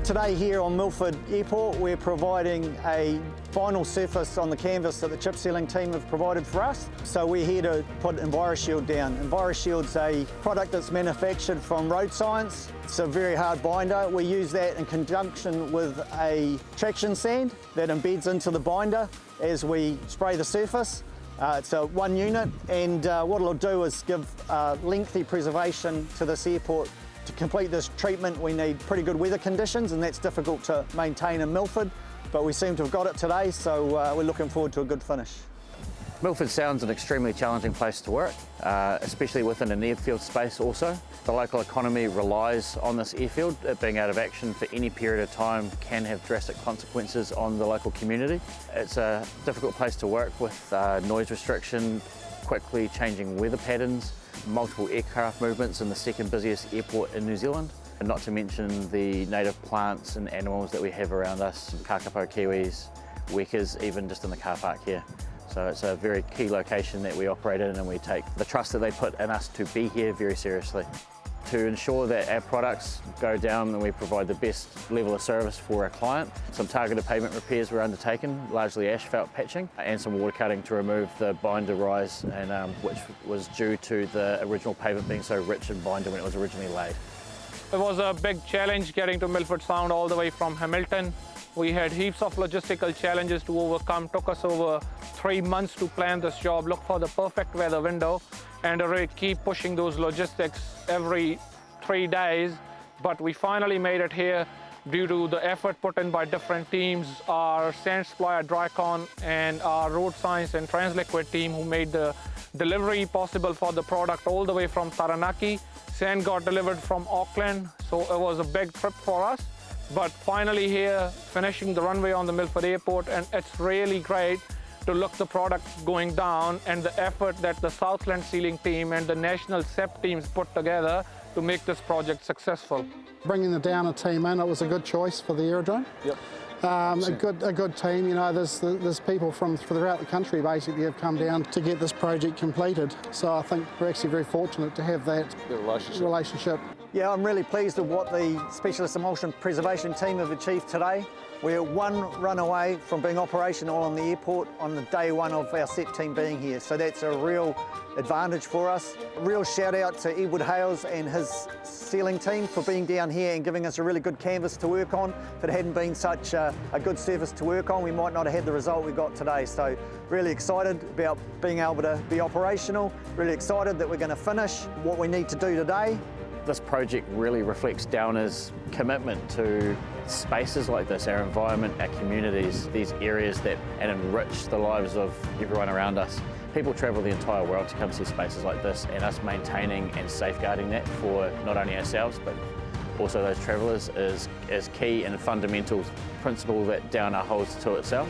Today here on Milford Airport, we're providing a vinyl surface on the canvas that the chip sealing team have provided for us. So we're here to put EnviroShield down. EnviroShield's a product that's manufactured from Road Science. It's a very hard binder. We use that in conjunction with a traction sand that embeds into the binder as we spray the surface. It's a one unit, and what it'll do is give lengthy preservation to this airport. To complete this treatment, we need pretty good weather conditions, and that's difficult to maintain in Milford, but we seem to have got it today, so we're looking forward to a good finish. Milford Sound's an extremely challenging place to work, especially within an airfield space also. The local economy relies on this airfield. It being out of action for any period of time can have drastic consequences on the local community. It's a difficult place to work with noise restriction, quickly changing weather patterns, multiple aircraft movements in the second busiest airport in New Zealand, and not to mention the native plants and animals that we have around us, kakapo kiwis, wekas, even just in the car park here. So it's a very key location that we operate in, and we take the trust that they put in us to be here very seriously. To ensure that our products go down and we provide the best level of service for our client, some targeted pavement repairs were undertaken, largely asphalt patching, and some water cutting to remove the binder rise, and which was due to the original pavement being so rich in binder when it was originally laid. It was a big challenge getting to Milford Sound all the way from Hamilton. We had heaps of logistical challenges to overcome. Took us over 3 months to plan this job, look for the perfect weather window, and really keep pushing those logistics every 3 days. But we finally made it here due to the effort put in by different teams, our sand supplier Drycon and our Road Science and Transliquid team, who made the delivery possible for the product all the way from Taranaki. Sand got delivered from Auckland, so it was a big trip for us. But finally here, finishing the runway on the Milford Airport, and it's really great to look the product going down and the effort that the Southland Sealing team and the national SEP teams put together to make this project successful. Bringing the Downer team in, it was a good choice for the aerodrome. Yep. A good team, you know, there's people from throughout the country basically have come down to get this project completed. So I think we're actually very fortunate to have that relationship. Yeah, I'm really pleased with what the Specialised Emulsion Preservation team have achieved today. We're one run away from being operational on the airport on the day one of our SEP team being here, so that's a real advantage for us. A real shout out to Edward Hales and his sealing team for being down here and giving us a really good canvas to work on. If it hadn't been such a good surface to work on, we might not have had the result we got today. So really excited about being able to be operational, really excited that we're going to finish what we need to do today. This project really reflects Downer's commitment to spaces like this, our environment, our communities, these areas that enrich the lives of everyone around us. People travel the entire world to come see spaces like this, and us maintaining and safeguarding that for not only ourselves but also those travellers is key and a fundamental principle that Downer holds to itself.